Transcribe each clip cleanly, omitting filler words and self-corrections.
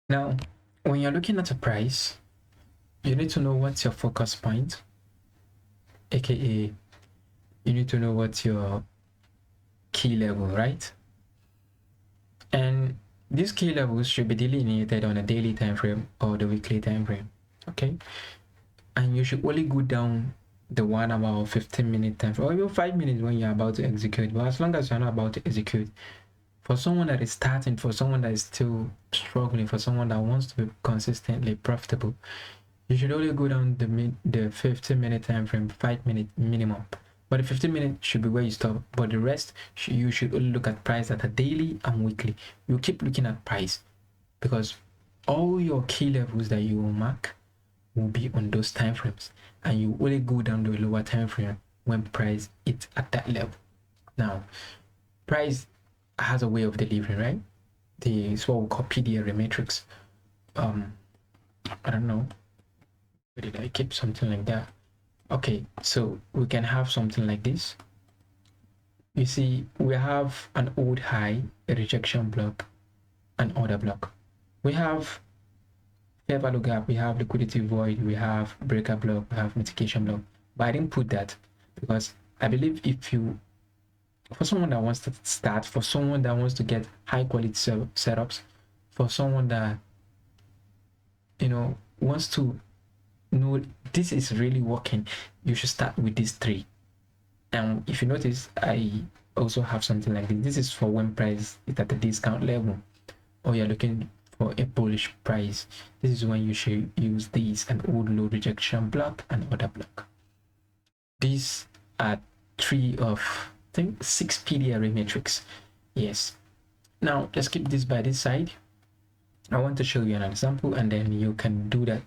Now, when you're looking at a price, you need to know what's your focus point, aka you need to know what's your key level, right? And these key levels should be delineated on a daily time frame or the weekly time frame. Okay, and you should only go down the 1 hour or 15-minute time frame, or even 5 minutes when you're about to execute. But as long as you're not about to execute, for someone that is starting, for someone that is still struggling, for someone that wants to be consistently profitable, you should only go down the 15-minute time frame, 5 minute minimum. But the 15 minutes should be where you stop. But the rest, you should only look at price that are daily and weekly. You keep looking at price because all your key levels that you will mark will be on those time frames, and you only go down to a lower time frame when price is at that level. Now, price has a way of delivering, right? It's what we call PDRA matrix. I don't know. Where did I keep something like that? Okay, so we can have something like this. You see, we have an old high, a rejection block, an order block. We have fair value gap, we have liquidity void, we have breaker block, we have mitigation block. But I didn't put that because I believe for someone that wants to start, for someone that wants to get high quality setups, for someone that wants to know this is really working, you should start with these three. And if you notice, I also have something like this. This is for when price is at the discount level, or you're looking for a bullish price. This is when you should use these: an old low rejection block and order block. These are 3 of, I think, 6 PDRA metrics. Yes. Now let's keep this by this side. I want to show you an example, and then you can do that.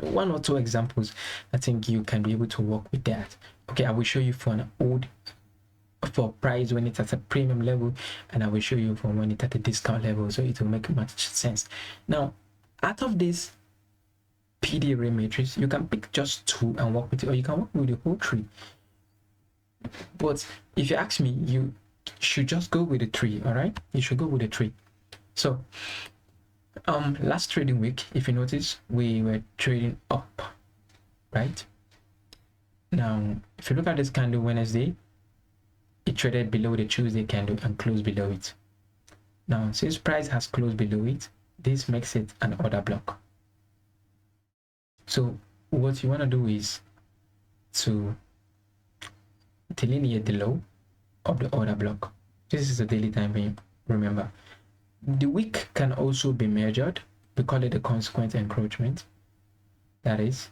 1 or 2 examples. I think you can be able to work with that. Okay, I will show you for price when it's at a premium level, and I will show you for when it's at a discount level, so it will make much sense. Now, out of this PDRA matrix, you can pick just 2 and work with it, or you can work with the whole 3. But if you ask me, you should just go with the 3. All right, you should go with the 3. So last trading week, if you notice, we were trading up, right? Now, if you look at this candle Wednesday, it traded below the Tuesday candle and closed below it. Now, since price has closed below it, this makes it an order block. So what you want to do is to delineate the low of the order block. This is a daily time frame, remember. The week can also be measured. We call it a consequent encroachment. That is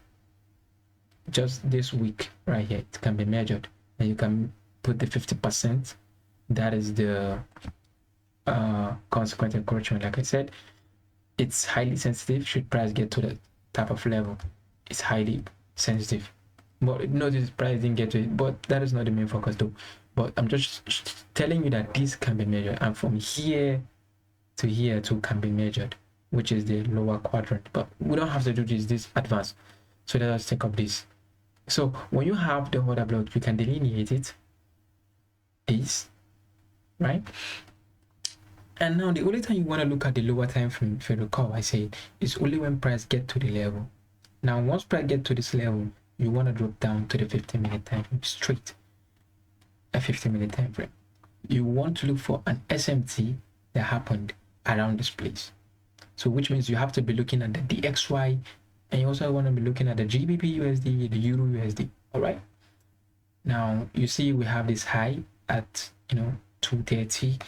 just this week right here. It can be measured, and you can put the 50%. That is the consequent encroachment. Like I said, it's highly sensitive. Should price get to that type of level, it's highly sensitive. But notice price didn't get to it, but that is not the main focus though. But I'm just telling you that this can be measured, and from here to here too can be measured, which is the lower quadrant. But we don't have to do this advanced, so let us think of this. So when you have the order block, you can delineate it, this, right? And now the only time you want to look at the lower time frame, if you recall, I said, is only when price get to the level. Now once price get to this level, you want to drop down to the 15-minute time frame, straight a 15-minute time frame. You want to look for an SMT that happened around this place. So which means you have to be looking at the DXY, and you also want to be looking at the GBP USD, the Euro USD. All right. Now you see we have this high at 230,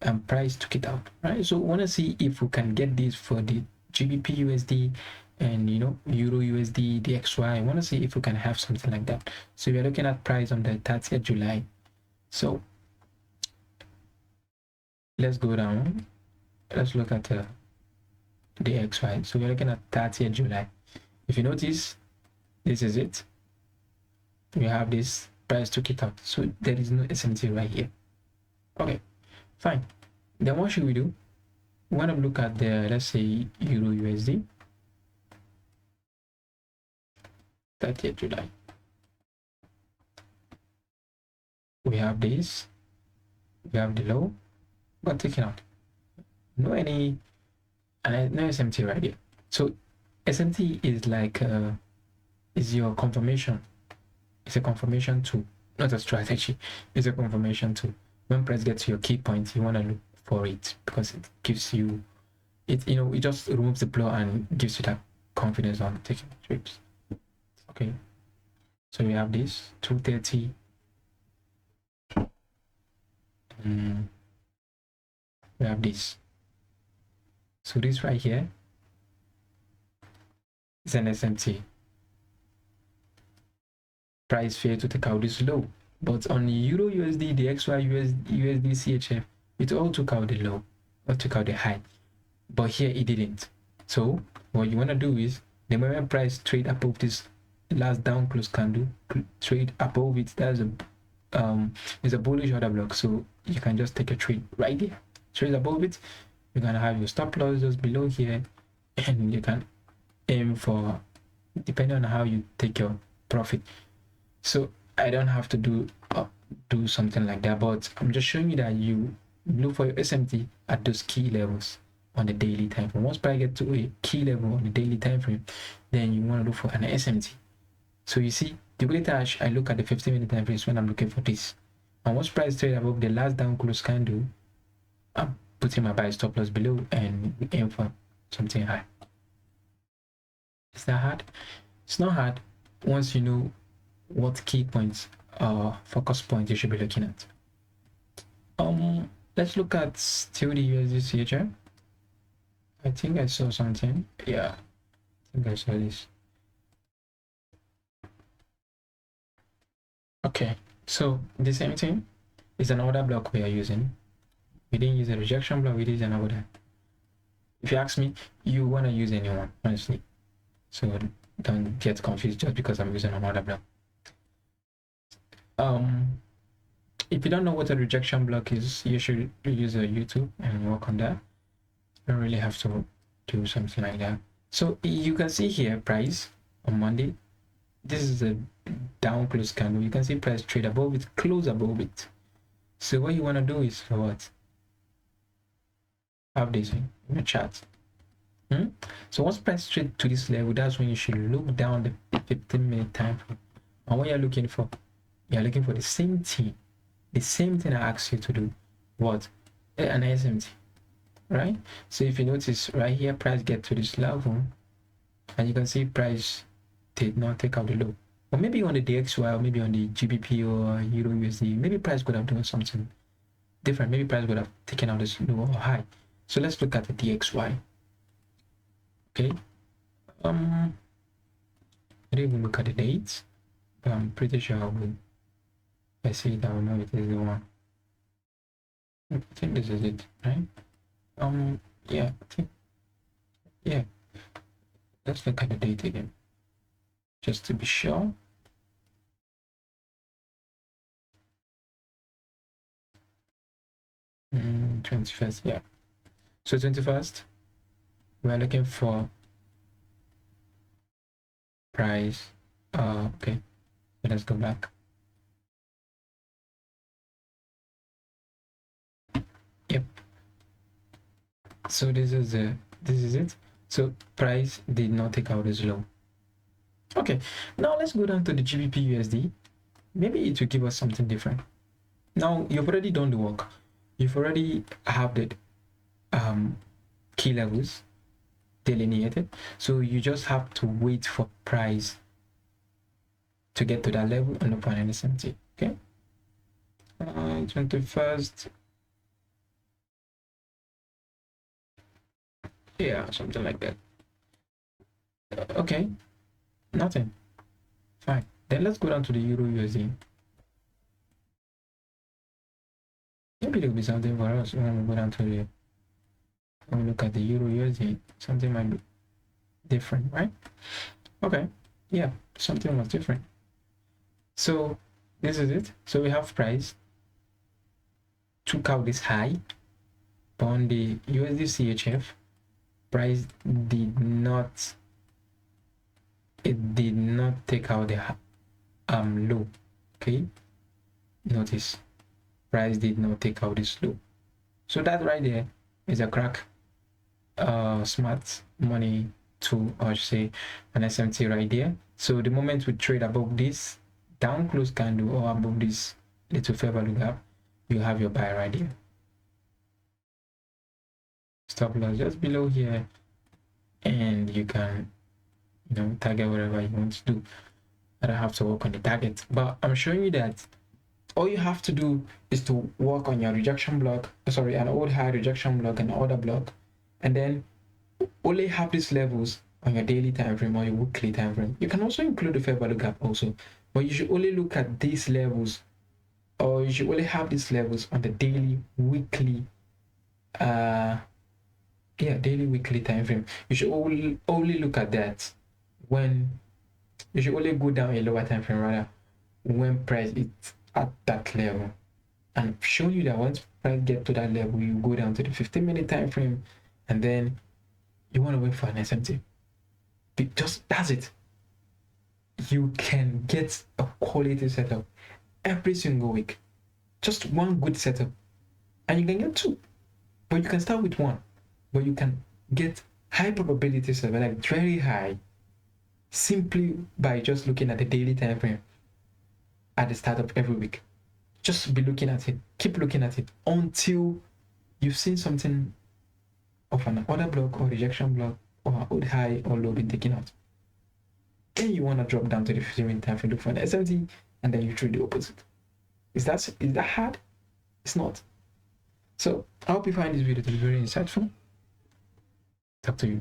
and price took it out, right? So we want to see if we can get this for the GBP USD and Euro USD, DXY. I want to see if we can have something like that. So we're looking at price on the 30th July. So let's go down. Let's look at the DXY. So we're looking at 30th July. If you notice, this is it. We have this, price took it out. So there is no SMT right here. Okay, fine. Then what should we do? We want to look at the, let's say, Euro USD. 30th July. We have this. We have the low, got taken out. No any and no SMT right here. So SMT is like is your confirmation. It's a confirmation tool, not a strategy. It's a confirmation tool. When price gets to your key point, you want to look for it because it gives you it. It just removes the blur and gives you that confidence on taking trades. Okay, so we have this 230. We have this. So this right here is an SMT. Price failed to take out this low, but on Euro USD, the XY USD CHF, it all took out the low, or took out the high, but here it didn't. So what you want to do is the moment price trade above this last down close candle, trade above it. That's is a bullish order block, so you can just take a trade right there. Trade above it, you're gonna have your stop loss just below here, and you can aim for, depending on how you take your profit. So I don't have to do something like that, but I'm just showing you that you look for your SMT at those key levels on the daily time frame. Once price get to a key level on the daily time frame, then you want to look for an SMT. So you see, the later I look at the 15-minute time frame when I'm looking for this. And once price trade above the last down close candle, I'm putting my buy stop loss below and we aim for something high. Is that hard? It's not hard once you know what key points or focus points you should be looking at. Let's look at still the USD CHF. I think I saw something. Yeah, I think I saw this. Okay, so the same thing is an order block we are using. We didn't use a rejection block, we did an order. If you ask me, you want to use anyone, honestly. So don't get confused just because I'm using an order block. If you don't know what a rejection block is, you should use a YouTube and work on that. You don't really have to do something like that. So you can see here price on Monday. This is a down close candle. You can see price trade above it, close above it. So what you want to do is for what? Have this in your chart. So once price trade to this level, that's when you should look down the 15-minute time frame. And what you're looking for, you're looking for the same thing I asked you to do. What? An SMT, right? So if you notice right here, price get to this level, and you can see price did not take out the low. Or maybe on the DXY, or maybe on the GBP or Euro USD, maybe price could have done something different. Maybe price would have taken out this low or high. So let's look at the DXY. Okay. I didn't even look at the dates, but I'm pretty sure I will. I see it, I will know it is the one. I think this is it, right? Yeah, I think, yeah. Let's look at the date again, just to be sure. Mm, 21st, yeah. So 21st, we're looking for price. Okay, so let's go back. Yep. So this is it. So price did not take out this low. Okay, now let's go down to the GBP USD. Maybe it will give us something different. Now you've already done the work. You've already have the key levels delineated. So you just have to wait for price to get to that level and look for an SMT. Okay. 21st. Yeah, something like that. Okay, nothing. Fine. Then let's go down to the Euro USD. Maybe there will be something for us when we go down to the, when we look at the Euro USD, something might be different, right? Okay, yeah, something was different. So this is it. So we have price took out this high, but on the USD CHF, price did not take out the low. Okay, notice price did not take out this low. So that right there is a crack. smart money tool, or I should say an SMT right there. So the moment we trade above this down close candle or above this little fair value gap, you have your buy right here. Stop loss just below here, and you can, you know, target whatever you want to do. I don't have to work on the target, but I'm showing you that all you have to do is to work on your rejection block, sorry, an old high rejection block and order block, and then only have these levels on your daily time frame or your weekly time frame. You can also include the fair value gap also, but you should only look at these levels, or you should only have these levels on the daily, weekly, daily, weekly time frame. You should only look at that when you should only go down a lower time frame rather when price is at that level. And I've shown you that once price get to that level, you go down to the 15-minute time frame, and then you want to wait for an SMT. Just that's it. You can get a quality setup every single week. Just one good setup, and you can get two, but you can start with one, but you can get high probability setup, like very high, simply by just looking at the daily time frame at the start of every week. Just be looking at it, keep looking at it until you've seen something of an order block or rejection block or an old high or low being taken out. Then you want to drop down to the 15-minute time frame, look for an SMT, and then you trade the opposite. Is that hard? It's not. So I hope you find this video to be very insightful. Talk to you.